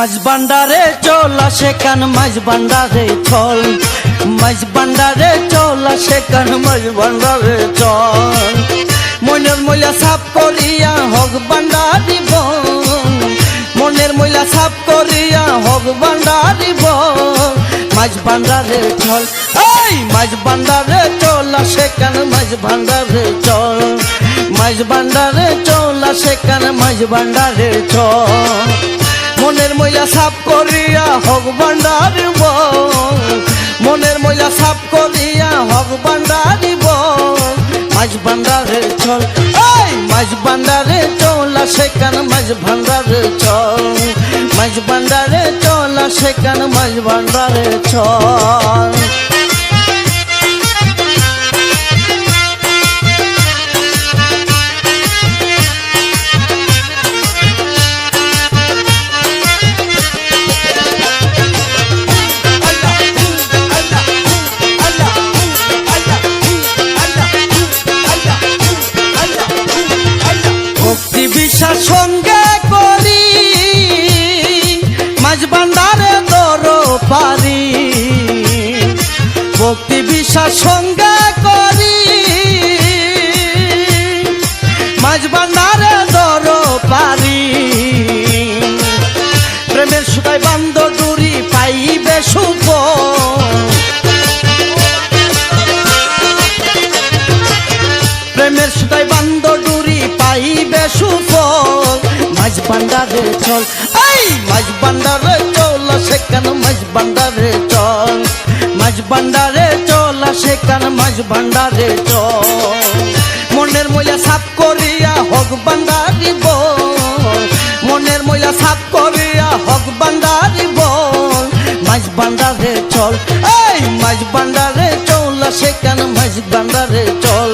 মাঝ বান্ডারে চল সেখান মাঝ বান্ডারে চল, মাঝ বান্ডারে চল সেখান মাঝ বান্ডারে চল। মনের ময়লা সাফ করিয়া হক বান্ডারি বল, মনের ময়লা সাফ করিয়া হক বান্ডারি বল। মাঝ বান্ডারে চল, এই মাঝ বান্ডারে চল সেখান মাঝ বান্ডারে চল, মাঝ বান্ডারে চল সেখান মাঝ বান্ডারে চল। মনের ময়লা সাফ করিয়া হক বান্ডারি বল, মনের ময়লা সাফ করিয়া হক বান্ডারি বল। মাঝ বান্ডারে চল, এই মাঝ বান্ডারে চল সেখান মাঝ ভান্ডারে চল, মাঝ বান্ডারে চল সেখান মাঝ ভান্ডারে চল। বিশ্বাস সঙ্গে করি মাঝ বান্ডারে দর পারি, ভক্তি বিশ্বাস সঙ্গে করি মাঝ বান্ডারে দর পারি। প্রেমের সুতায় বান্ধ ডুরি পাইবে শুভ, প্রেমের সুতায় বান্ধ ডুরি পাইবে সুফল। মাঝ বান্ডারে চল, এই মাঝ বান্ডারে চল সেখান মাঝ বান্ডারে চল, মাঝ বান্ডারে চল সেখান মাঝ বান্ডারে চল। মনের ময়লা সাফ করিয়া হক বান্ডারি বল, মনের ময়লা সাফ করিয়া হক বান্ডারি বল। মাঝ বান্ডারে চল, এই মাঝ বান্ডারে চল সেখান মাঝ বান্ডারে চল,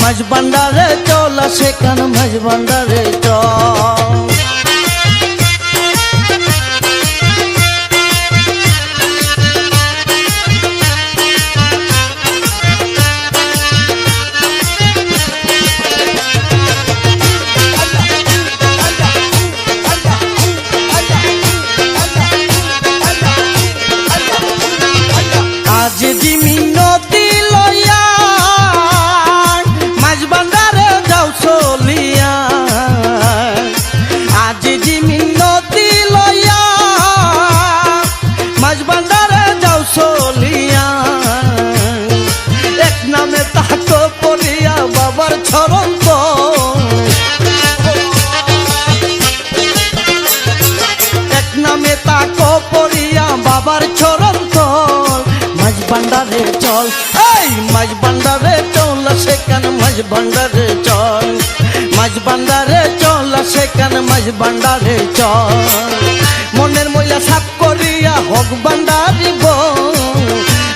মাঝ বান্ডারে চল সেখান মাঝ বান্ডারে চল। আজ জিমি নদী লইয়া মাঝ বান্ডারে যাও চলিয়া, আজ জিমি নদী লইয়া মাঝ বান্ডারে যাও চলিয়া। এক নামে তাকে পড়িয়া বাবার চরণ তল, এক নামে তাকে পড়িয়া বাবার চরণ তল। মাঝ বান্ডারে চল, এই মাঝ বান্ডারে চল সেখান মাঝ বান্ডারে চল, মাঝ বান্ডারে চল সেখান মাঝ বান্ডারে চল। মনের ময়লা সাফ করিয়া হক বান্ডারি বল,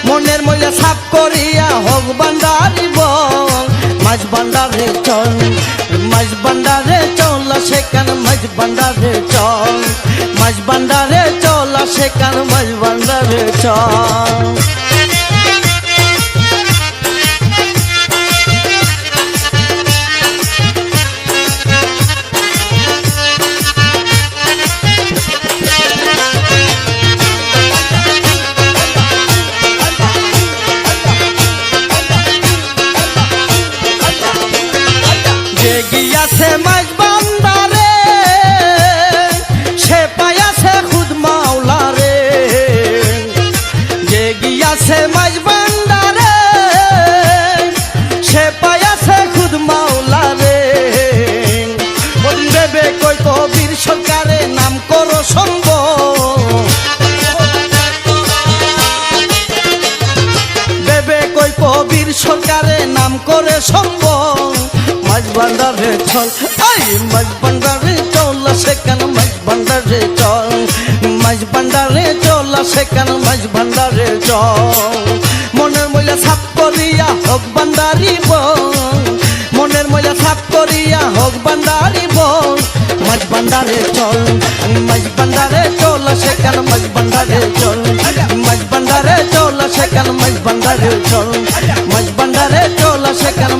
মনের ময়লা সাফ করিয়া হক বান্ডারি বল। মাঝ বান্ডারে চল, মাঝ বান্ডারে চল সেখান মাঝ বান্ডারে চল, মাঝ বান্ডারে চল সেখান মাঝ বান্ডারে চল। গিয়াছে মাঝ বান্ডারে সে পায়াছে খুদ মাওলা রে, যে গিয়াছে মাঝ বান্ডারে সে পায়াছে খুদ মাওলা রে। দেবে কই কবির সরকারে নাম করো সঙ্গ, দেবে কই কবির সরকারে নাম করে সঙ্গ। মাঝ বান্ডারে চল, এই মাঝ বান্ডারে চল সেখান মাঝ বান্ডারে চল, মাঝ বান্ডারে চল সেখান মাঝ বান্ডারে চল। মনের ময়লা সাফ করিয়া হক বান্ডারি বল, মনের ময়লা সাফ করিয়া হক বান্ডারি বল। মাঝ বান্ডারে চল, মাঝ বান্ডারে চল সেখান মাঝ বান্ডারে চল, মাঝ বান্ডারে চল সেখান মাঝ বান্ডারে চল, মাঝ বান্ডারে চল সেখান